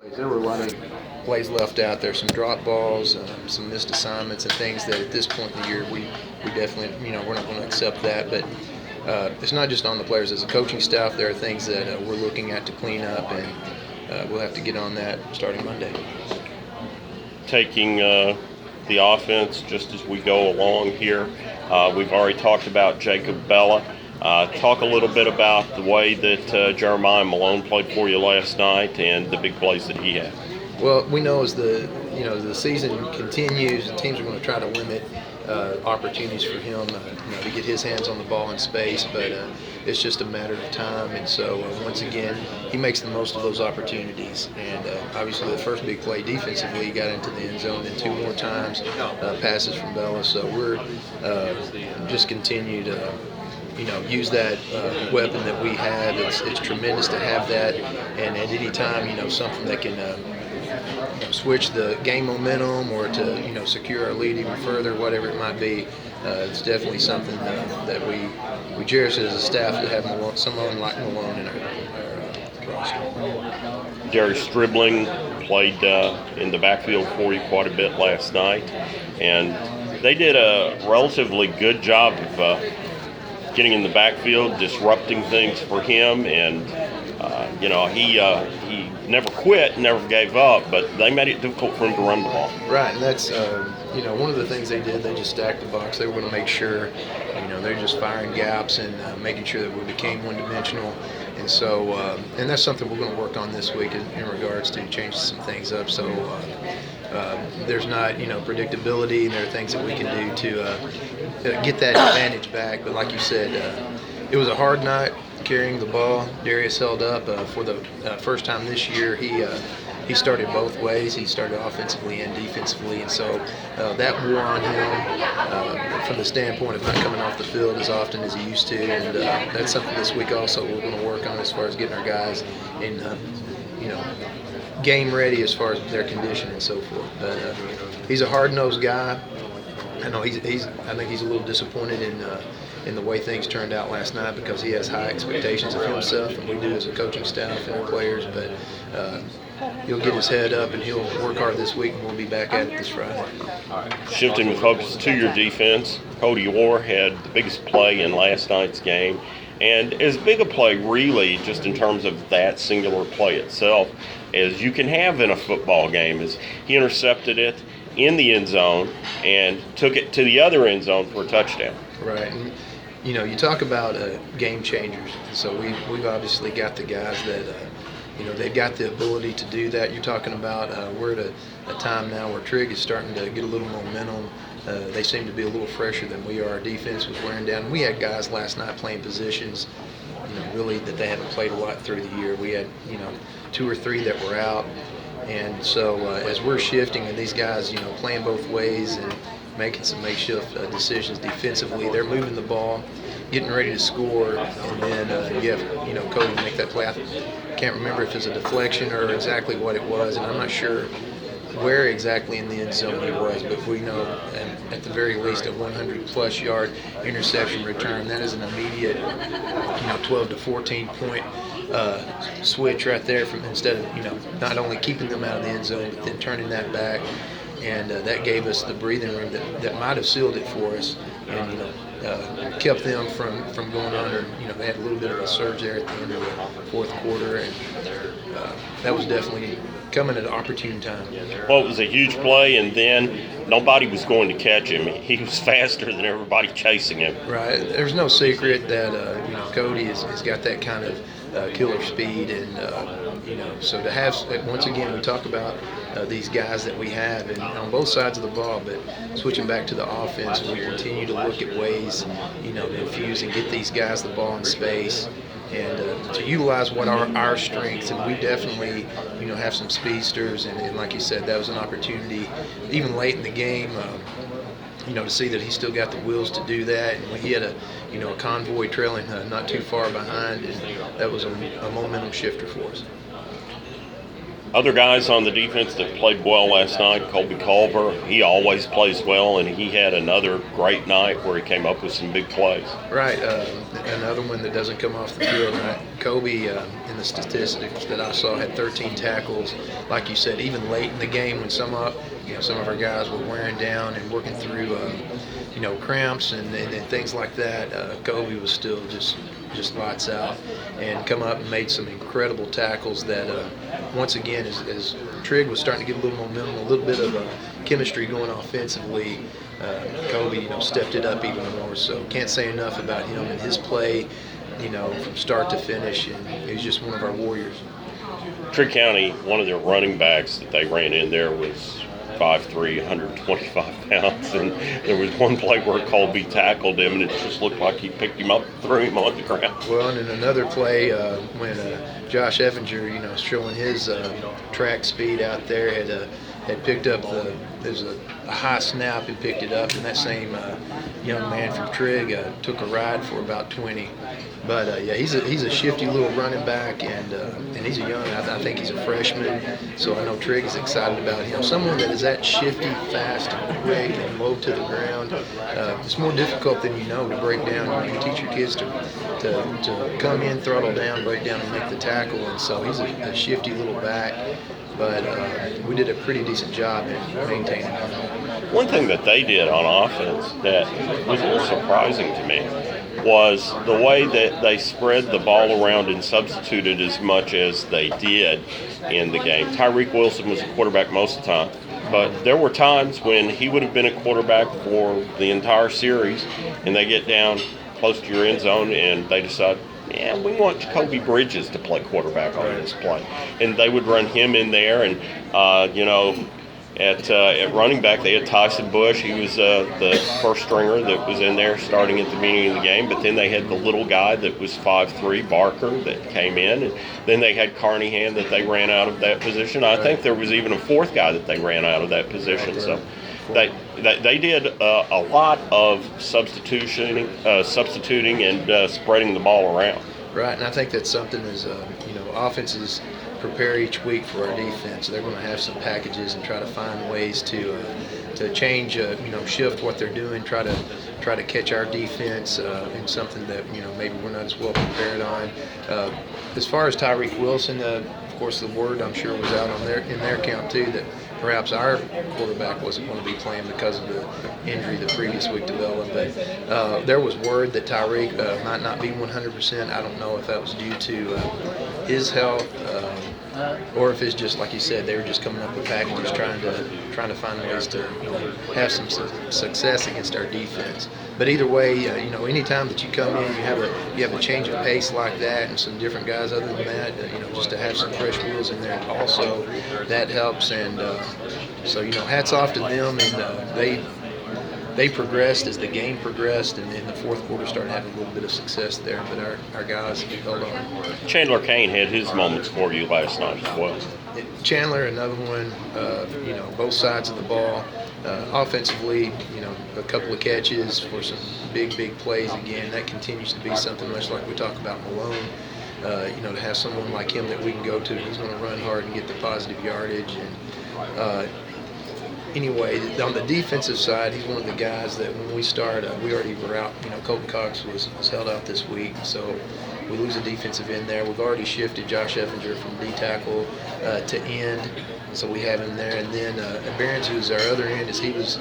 There were a lot of plays left out there, some drop balls, some missed assignments, and things that at this point in the year we definitely, we're not going to accept that. But it's not just on the players. As a coaching staff, there are things that we're looking at to clean up, and we'll have to get on that starting Monday. Taking the offense just as we go along here, we've already talked about Jacob Bella. Talk a little bit about the way that Jeremiah Malone played for you last night and the big plays that he had. Well, we know as the season continues, teams are going to try to limit opportunities for him to get his hands on the ball in space, but it's just a matter of time. And so once again, he makes the most of those opportunities. And obviously, the first big play defensively, he got into the end zone, and two more times passes from Bella. So we're just continue to use that weapon that we have. It's tremendous to have that, and at any time, something that can switch the game momentum or to secure our lead even further, whatever it might be. It's definitely something that we cherish as a staff to have someone like Malone in our roster. Darius Stribling played in the backfield for you quite a bit last night, and they did a relatively good job of getting in the backfield, disrupting things for him, and he never quit, never gave up, but they made it difficult for him to run the ball. Right, and that's one of the things they did. They just stacked the box. They were going to make sure, they're just firing gaps and making sure that we became one-dimensional. And so, and that's something we're going to work on this week in regards to changing some things up. So there's not, predictability, and there are things that we can do to get that advantage back. But like you said, it was a hard night carrying the ball. Darius held up for the first time this year. He started both ways. He started offensively and defensively, and so that wore on him from the standpoint of not coming off the field as often as he used to. And that's something this week also we're going to work on as far as getting our guys in, game ready as far as their condition and so forth. But he's a hard-nosed guy. I know I think he's a little disappointed in the way things turned out last night because he has high expectations of himself, and we do as a coaching staff and our players. But he'll get his head up and he'll work hard this week, and we'll be back at it this Friday. Shifting the focus to your defense, Cody Orr had the biggest play in last night's game, and as big a play really just in terms of that singular play itself as you can have in a football game is he intercepted it in the end zone and took it to the other end zone for a touchdown. Right. And, you talk about game changers. So we've obviously got the guys that, they've got the ability to do that. You're talking about we're at a time now where Trig is starting to get a little momentum. They seem to be a little fresher than we are. Our defense was wearing down. We had guys last night playing positions, really that they haven't played a lot through the year. We had, two or three that were out. And so as we're shifting and these guys, playing both ways and making some makeshift decisions defensively, they're moving the ball, getting ready to score, and then you have, Cody make that play. I can't remember if it's a deflection or exactly what it was, and I'm not sure where exactly in the end zone he was, but we know at the very least a 100-plus yard interception return. That is an immediate, 12 to 14 point switch right there from instead of not only keeping them out of the end zone, but then turning that back, and that gave us the breathing room that might have sealed it for us, and kept them from going under. They had a little bit of a surge there at the end of the fourth quarter, and that was definitely coming at an opportune time. Well, it was a huge play, and then nobody was going to catch him. He was faster than everybody chasing him. Right. There's no secret that Cody has got that kind of killer speed, and so to have, once again, we talk about these guys that we have, and on both sides of the ball, but switching back to the offense, we continue to look at ways, to infuse and get these guys the ball in space, and to utilize what are our strengths. And we definitely, have some speedsters, and like you said, that was an opportunity, even late in the game, to see that he still got the wheels to do that. And he had a convoy trailing not too far behind, and that was a momentum shifter for us. Other guys on the defense that played well last night, Colby Culver, he always plays well, and he had another great night where he came up with some big plays. Right. Another one that doesn't come off the field. Right? Kobe, in the statistics that I saw, had 13 tackles. Like you said, even late in the game when some of our guys were wearing down and working through, cramps and things like that, Kobe was still just lights out and come up and made some incredible tackles that, once again, as Trigg was starting to get a little momentum, a little bit of chemistry going offensively, Kobe, stepped it up even more. So can't say enough about him and his play, from start to finish, and he's just one of our warriors. Trigg County, one of their running backs that they ran in there was 5'3", 125 pounds, and there was one play where Colby tackled him, and it just looked like he picked him up and threw him on the ground. Well, and in another play, when Josh Effinger, showing his track speed out there, had picked up there's a high snap and picked it up, and that same young man from Trigg took a ride for about 20. But he's a shifty little running back, and he's a young. I think he's a freshman, so I know Trigg is excited about him. Someone that is that shifty, fast, and quick, and low to the ground. It's more difficult than to break down. You teach your kids to come in, throttle down, break down, and make the tackle. And so he's a shifty little back. But we did a pretty decent job in maintaining him. One thing that they did on offense that was a little surprising to me was the way that they spread the ball around and substituted as much as they did in the game. Tyreek Wilson was a quarterback most of the time, but there were times when he would have been a quarterback for the entire series, and they get down close to your end zone and they decide, we want Jacoby Bridges to play quarterback on this play. And they would run him in there, and, at running back, they had Tyson Bush. He was the first stringer that was in there starting at the beginning of the game. But then they had the little guy that was 5'3", Barker, that came in. And then they had Carnahan that they ran out of that position. I think there was even a fourth guy that they ran out of that position. So they did a lot of substituting and spreading the ball around. Right, and I think that's something as offenses prepare each week for our defense. They're going to have some packages and try to find ways to change, shift what they're doing, try to catch our defense in something that maybe we're not as well prepared on. As far as Tyreek Wilson, of course, the word I'm sure was out in their camp too that perhaps our quarterback wasn't going to be playing because of the injury the previous week developed. But there was word that Tyreek might not be 100%. I don't know if that was due to his health or if it's just like you said, they were just coming up with packages, trying to find ways to have some success against our defense. But either way, anytime that you come in, you have a change of pace like that, and some different guys. Other than that, just to have some fresh wheels in there also, that helps. And so hats off to them, and they progressed as the game progressed, and in the fourth quarter started having a little bit of success there. But our guys held on. Chandler Kane had his moments for you last night as well. Chandler, another one. Both sides of the ball. Offensively, a couple of catches for some big plays again. That continues to be something much like we talk about Malone. To have someone like him that we can go to, he's going to run hard and get the positive yardage. And anyway, on the defensive side, he's one of the guys that when we start, we already were out. Colton Cox was held out this week, so we lose a defensive end there. We've already shifted Josh Effinger from D tackle to end, so we have him there. And then Barons, who's our other end, he was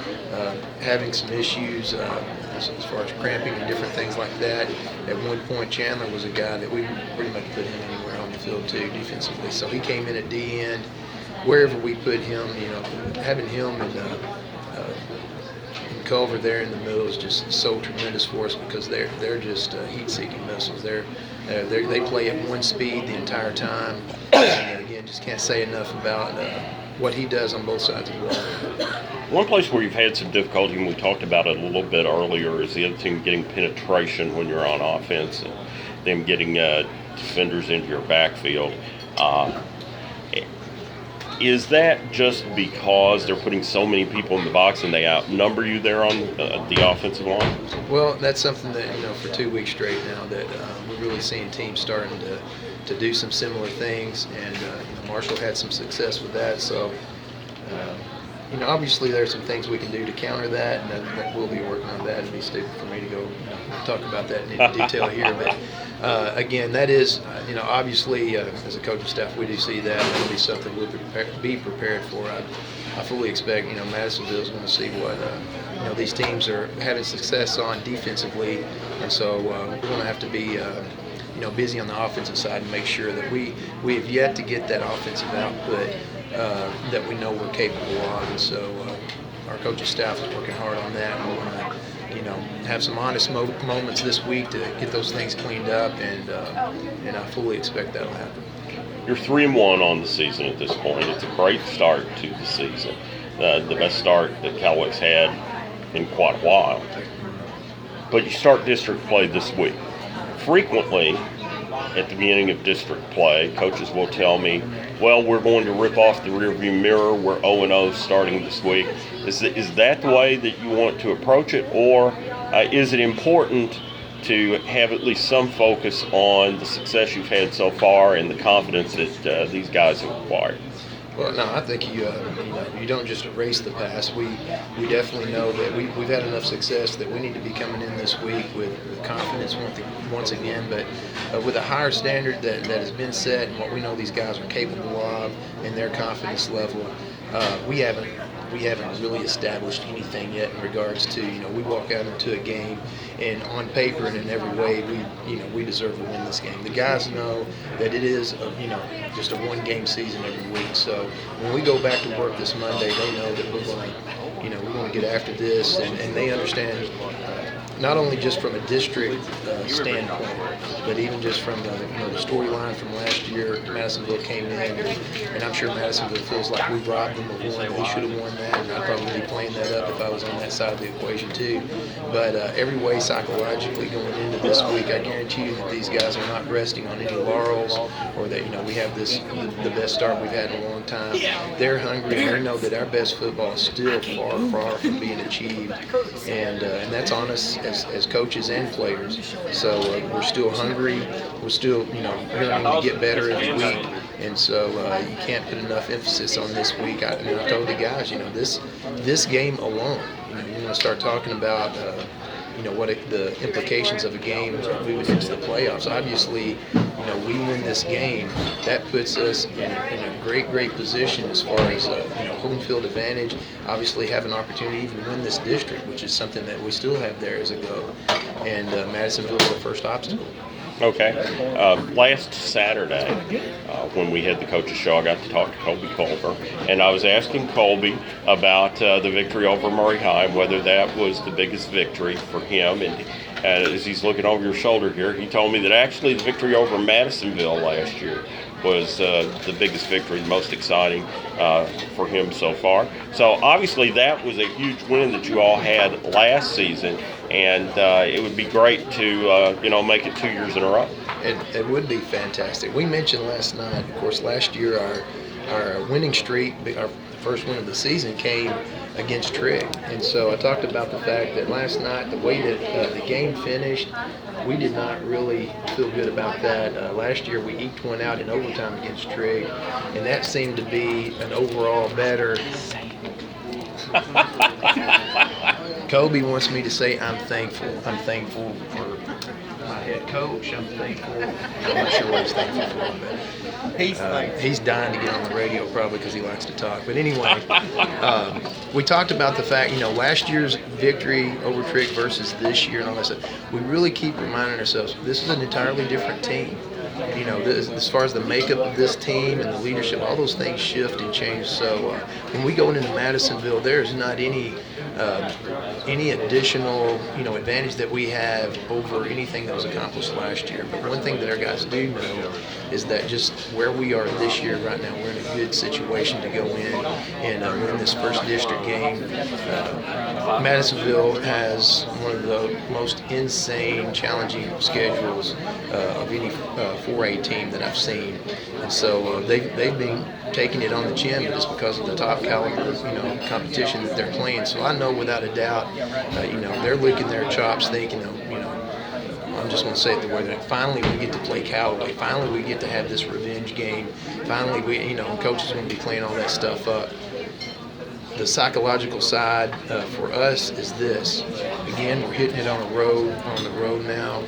having some issues as far as cramping and different things like that. At one point, Chandler was a guy that we pretty much put him anywhere on the field too, defensively. So he came in at D end. Wherever we put him, having him and Culver there in the middle is just so tremendous for us because they're just heat-seeking missiles. They play at one speed the entire time. And again, just can't say enough about what he does on both sides of the ball. One place where you've had some difficulty, and we talked about it a little bit earlier, is the other team getting penetration when you're on offense and them getting defenders into your backfield. Is that just because they're putting so many people in the box and they outnumber you there on the offensive line? Well, that's something that, for 2 weeks straight now that we're really seeing teams starting to do some similar things, and Marshall had some success with that. So, obviously there's some things we can do to counter that, and that we'll be working on that. It'd be stupid for me to go talk about that in any detail here, but again, that is, obviously as a coaching staff, we do see that. It'll be something we'll be prepared for. I fully expect, Madisonville's going to see what these teams are having success on defensively, and so we're going to have to be busy on the offensive side and make sure that we have yet to get that offensive output that we know we're capable of. And so our coaching staff is working hard on that. And we want to have some honest moments this week to get those things cleaned up, and I fully expect that'll happen. You're 3-1 on the season at this point. It's a great start to the season, the best start that Callaway's had in quite a while. But you start district play this week. Frequently, at the beginning of district play, coaches will tell me, well, we're going to rip off the rearview mirror. We're 0-0 starting this week. Is that the way that you want to approach it, or is it important to have at least some focus on the success you've had so far and the confidence that these guys have acquired? Well, no, I think you don't just erase the past. We definitely know that we've had enough success that we need to be coming in this week with confidence once again, but with a higher standard that has been set and what we know these guys are capable of and their confidence level. We haven't really established anything yet in regards to, we walk out into a game and on paper and in every way we deserve to win this game. The guys know that it is just a one-game season every week. So when we go back to work this Monday, they know that we're going to get after this, and they understand not only just from a district standpoint, but even just from the storyline from last year. Madisonville came in, and I'm sure Madisonville feels like we robbed them of one. We should have won that, and I'd probably be playing that up if I was on that side of the equation too. But every way psychologically going into this week, I guarantee you that these guys are not resting on any laurels, or that we have the best start we've had in a long time. They're hungry, and they know that our best football is still far from being achieved, and that's on us as coaches and players. So we're still hungry. We're still yearning to get better every week, and so you can't put enough emphasis on this week. I told the guys, this game alone, you want to start talking about what the implications of a game moving into the playoffs. Obviously, we win this game, that puts us in a great position as far as home field advantage. Obviously, have an opportunity to even win this district, which is something that we still have there as a goal. And Madisonville is the first obstacle. Okay. Last Saturday, when we had the coaches show, I got to talk to Colby Culver, and I was asking Colby about the victory over Murray High, whether that was the biggest victory for him. And as he's looking over your shoulder here, he told me that actually the victory over Madisonville last year was the biggest victory, the most exciting for him so far. So obviously that was a huge win that you all had last season, and it would be great to make it 2 years in a row. It would be fantastic. We mentioned last night, of course, last year our winning streak, our first win of the season, came against Trigg. And so I talked about the fact that last night, the way that the game finished, we did not really feel good about that. Last year we eked one out in overtime against Trigg, and that seemed to be an overall better. Kobe wants me to say I'm thankful. I'm thankful for my head coach. I'm thankful. I'm not sure what he's thankful for, but he's dying to get on the radio probably because he likes to talk. But anyway, we talked about the fact, last year's victory over Trigg versus this year and all that stuff. We really keep reminding ourselves this is an entirely different team. As far as the makeup of this team and the leadership, all those things shift and change. So when we go into Madisonville, there's not any additional, advantage that we have over anything that was accomplished last year. But one thing that our guys do know is that just where we are this year right now, we're in a good situation to go in and win this first district game. Madisonville has one of the most insane, challenging schedules of any 4A team that I've seen. And so they've been taking it on the chin, but it's because of the top caliber, competition that they're playing. So I know without a doubt, they're licking their chops thinking, I'm just going to say it the way that finally we get to play Callaway. Finally we get to have this revenge game. Finally coach is going to be playing all that stuff up. The psychological side for us is this. Again, we're hitting it on the road now.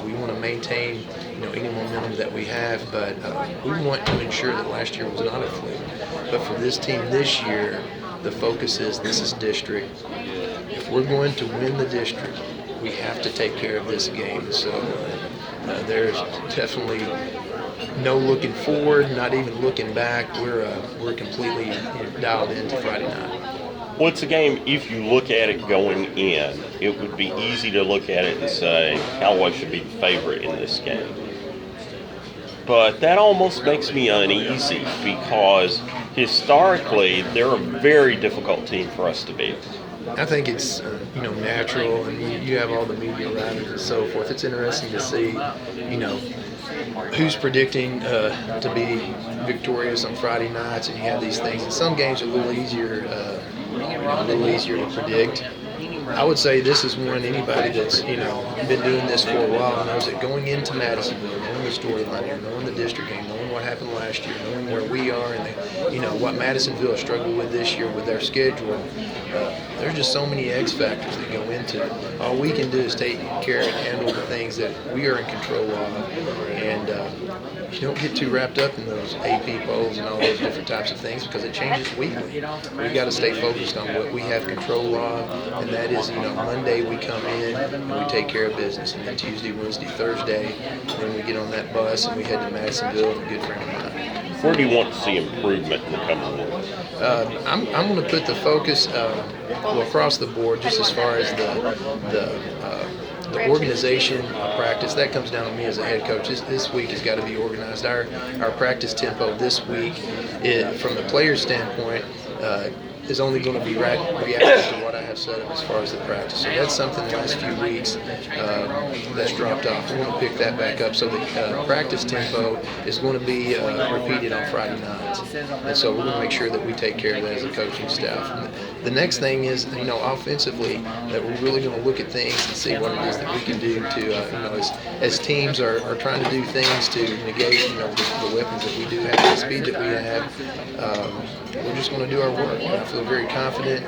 We want to maintain any momentum that we have, but we want to ensure that last year was not a fluke. But for this team this year, the focus is this is district. If we're going to win the district, we have to take care of this game. So there's definitely no looking forward, not even looking back. We're completely dialed into Friday night. Well, it's a game, if you look at it going in, it would be easy to look at it and say Callaway should be the favorite in this game. But that almost makes me uneasy because historically they're a very difficult team for us to beat. I think it's natural, and you have all the media writers and so forth. It's interesting to see, who's predicting to be victorious on Friday nights, and you have these things. And some games are a little easier to predict. I would say this is one anybody that's been doing this for a while knows that going into Madisonville, knowing the storyline here, knowing the district game, knowing what happened last year, knowing where we are, and what Madisonville has struggled with this year with their schedule. There's just so many X factors that go into it. All we can do is take care and handle the things that we are in control of, and you don't get too wrapped up in those AP polls and all those different types of things because it changes weekly. We got to stay focused on what we have control of, and that is, Monday we come in and we take care of business, and then Tuesday, Wednesday, Thursday, then we get on that bus and we head to Madisonville with a good friend of mine. Where do you want to see improvement in the coming weeks? I'm going to put the focus across the board, just as far as the organization of practice. That comes down to me as a head coach. This week has got to be organized. Our practice tempo this week, from the player's standpoint, is only going to be reactive to what I have set up as far as the practice. So that's something the last few weeks that's dropped off. We're going to pick that back up. So the practice tempo is going to be repeated on Friday nights. And so we're going to make sure that we take care of that as a coaching staff. And the next thing is, offensively, that we're really going to look at things and see what it is that we can do to, as teams are trying to do things to negate, the weapons that we do have, the speed that we have. We're just going to do our work. And I feel very confident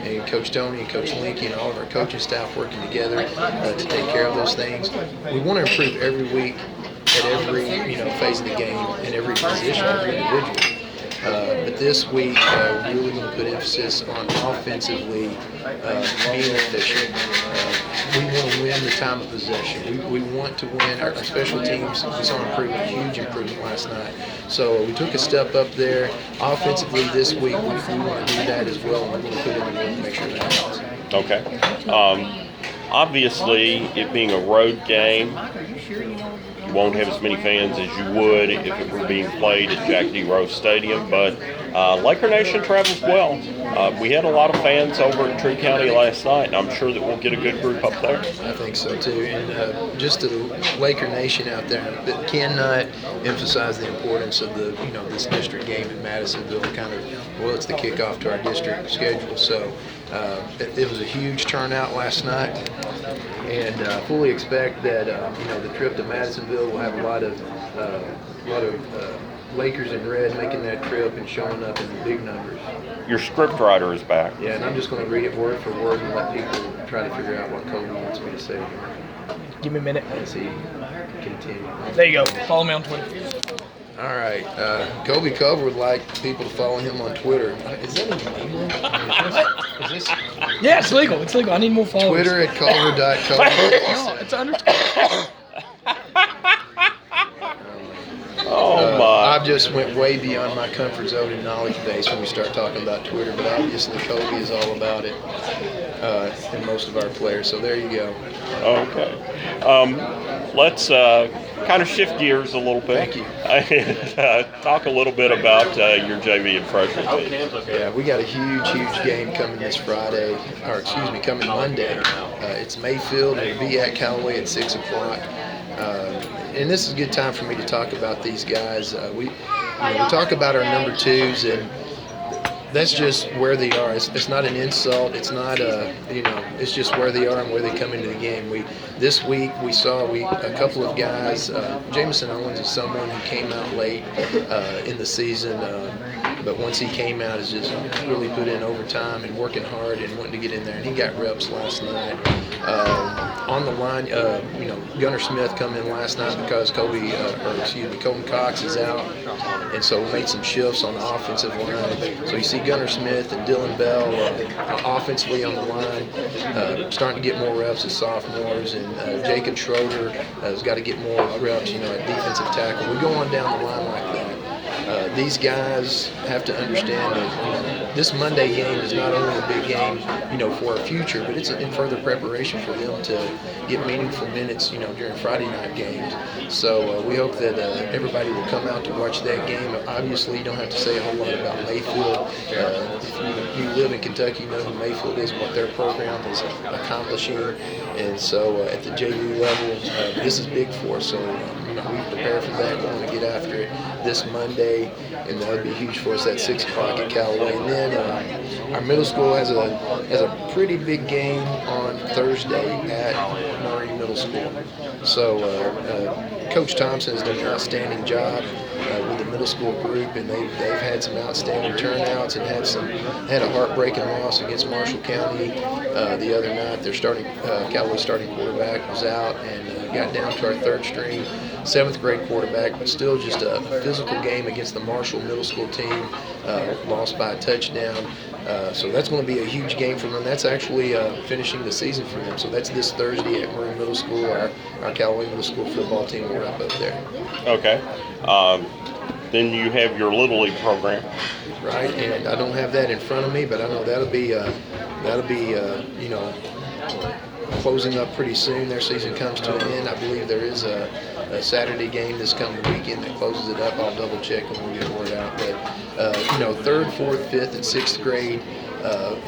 in Coach Tony and Coach Linky and all of our coaching staff working together to take care of those things. We want to improve every week at every phase of the game in every position, every individual. But this week, we're really going to put emphasis on offensively being efficient. We want to win the time of possession. We want to win. Our special teams, we saw improvement, huge improvement last night. So we took a step up there. Offensively this week, we want to do that as well, and we're going to put in the work to make sure that happens. Okay. Obviously, it being a road game, you won't have as many fans as you would if it were being played at Jack D. Rose Stadium, but Laker Nation travels well. We had a lot of fans over in Tree County last night, and I'm sure that we'll get a good group up there. I think so too. And just to the Laker Nation out there that cannot emphasize the importance of this district game in Madisonville. It's the kickoff to our district schedule. So it was a huge turnout last night, and fully expect that the trip to Madisonville will have a lot of Lakers in red making that trip and showing up in big numbers. Your script writer is back. Yeah, and I'm just going to read it word for word and let people try to figure out what Kobe wants me to say here. Give me a minute. As he continues. There you go. Follow me on Twitter. All right. Kobe Cover would like people to follow him on Twitter. Is that even legal? Is this Yeah, it's legal. It's legal. I need more followers. Twitter at Culver.com. No, it's underscore. Oh my! I've just went way beyond my comfort zone and knowledge base when we start talking about Twitter, but obviously Kobe is all about it, and most of our players. So there you go. Okay. Let's kind of shift gears a little bit. Thank you. And talk a little bit about your JV and freshman team. Yeah, we got a huge game coming coming Monday. It's Mayfield, and we'll be at Callaway at 6 o'clock. And this is a good time for me to talk about these guys. We talk about our number twos, and that's just where they are. It's not an insult. It's not it's just where they are and where they come into the game. This week we saw a couple of guys. Jameson Owens is someone who came out late in the season, but once he came out, has just really put in overtime and working hard and wanting to get in there. And he got reps last night. On the line, Gunnar Smith come in last night because Colton Cox is out, and so we made some shifts on the offensive line. So you see Gunnar Smith and Dylan Bell offensively on the line, starting to get more reps as sophomores, and Jacob Schroeder has got to get more reps, at defensive tackle. We go on down the line like that. These guys have to understand that this Monday game is not only a big game, for our future, but it's in further preparation for them to get meaningful minutes, during Friday night games. So we hope that everybody will come out to watch that game. Obviously, you don't have to say a whole lot about Mayfield. If you live in Kentucky, you know who Mayfield is, what their program is accomplishing. And so at the JV level, this is big for us. So we prepare for that. We want to get after it this Monday, and that would be huge for us at 6 o'clock at Callaway. And then our middle school has a pretty big game on Thursday at Murray Middle School. So Coach Thompson has done an outstanding job with the middle school group, and they've had some outstanding turnouts and had a heartbreaking loss against Marshall County the other night. Their Callaway starting quarterback was out and got down to our third string 7th grade quarterback, but still just a physical game against the Marshall middle school team, lost by a touchdown. So that's going to be a huge game for them. That's actually finishing the season for them. So that's this Thursday at Murray Middle School. Our Callaway Middle School football team will wrap up there. Okay. Then you have your Little League program. Right, and I don't have that in front of me, but I know that'll be closing up pretty soon. Their season comes to an end. I believe there is a Saturday game this coming weekend that closes it up. I'll double check when we get the word out. But 3rd, 4th, 5th, and 6th grade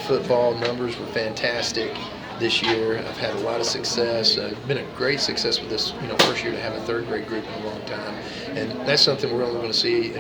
football numbers were fantastic this year. I've had a lot of success. Been a great success with this, first year to have a 3rd grade group in a long time. And that's something we're only going to see,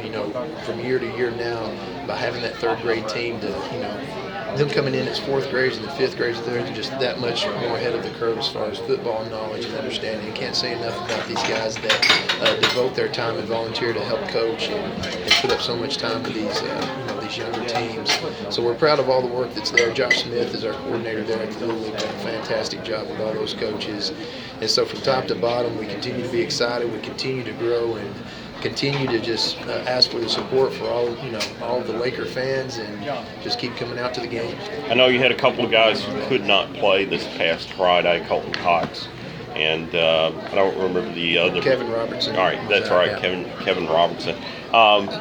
from year to year now by having that 3rd grade team to, them coming in as 4th graders and the 5th graders, they're just that much more ahead of the curve as far as football knowledge and understanding. You can't say enough about these guys that devote their time and volunteer to help coach and put up so much time with these younger teams. So we're proud of all the work that's there. Josh Smith is our coordinator there at the Little League. Done a fantastic job with all those coaches. And so from top to bottom, we continue to be excited. We continue to grow and continue to just ask for the support for all the Laker fans, and just keep coming out to the games. I know you had a couple of guys who could not play this past Friday, Colton Cox, and I don't remember the other. Kevin Robertson. All right, that's right, yeah. Kevin Robertson.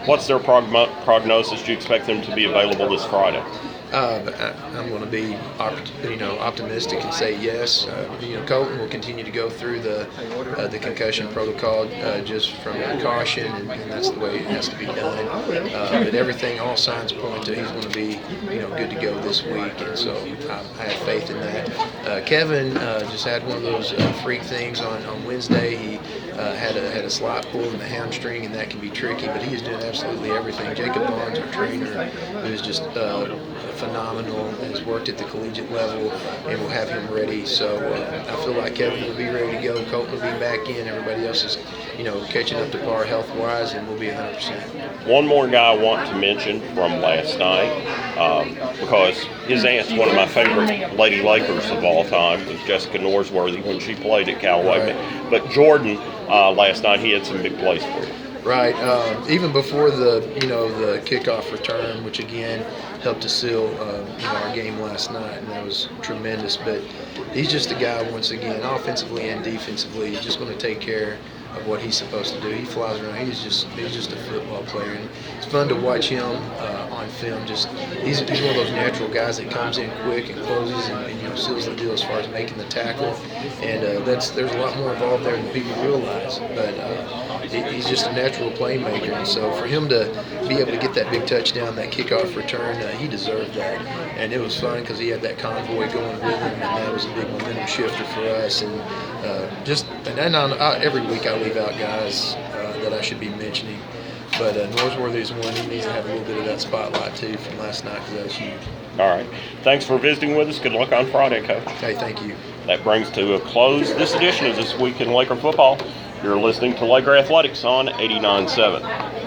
What's their prognosis? Do you expect them to be available this Friday? I'm going to be, optimistic and say yes. Colton will continue to go through the concussion protocol just from caution, and that's the way it has to be done. But everything, all signs point to he's going to be, good to go this week, and so I have faith in that. Kevin just had one of those freak things on Wednesday. He had a slot pull in the hamstring, and that can be tricky, but he is doing absolutely everything. Jacob Barnes, our trainer, who is just phenomenal, has worked at the collegiate level, and we'll have him ready. So I feel like Kevin will be ready to go. Colton will be back in. Everybody else is, catching up to par health-wise, and we'll be 100%. One more guy I want to mention from last night, because his aunt's one of my favorite Lady Lakers of all time, was Jessica Norsworthy when she played at Callaway. Right. But Jordan, last night, he had some big plays for you. Right. Even before the kickoff return, which again helped to seal our game last night, and that was tremendous. But he's just a guy, once again, offensively and defensively, he's just going to take care of what he's supposed to do. He flies around. He's just a football player, and it's fun to watch him on film. Just he's one of those natural guys that comes in quick and closes and seals the deal as far as making the tackle. And there's a lot more involved there than people realize. But he's just a natural playmaker, and so for him to be able to get that big touchdown, that kickoff return, he deserved that. And it was fun because he had that convoy going with him, and that was a big momentum shifter for us. And every week I leave out guys that I should be mentioning. But Norsworthy is one. He needs to have a little bit of that spotlight too from last night because that was huge. All right. Thanks for visiting with us. Good luck on Friday, Coach. Hey, thank you. That brings to a close this edition of This Week in Laker Football. You're listening to Laker Athletics on 89.7.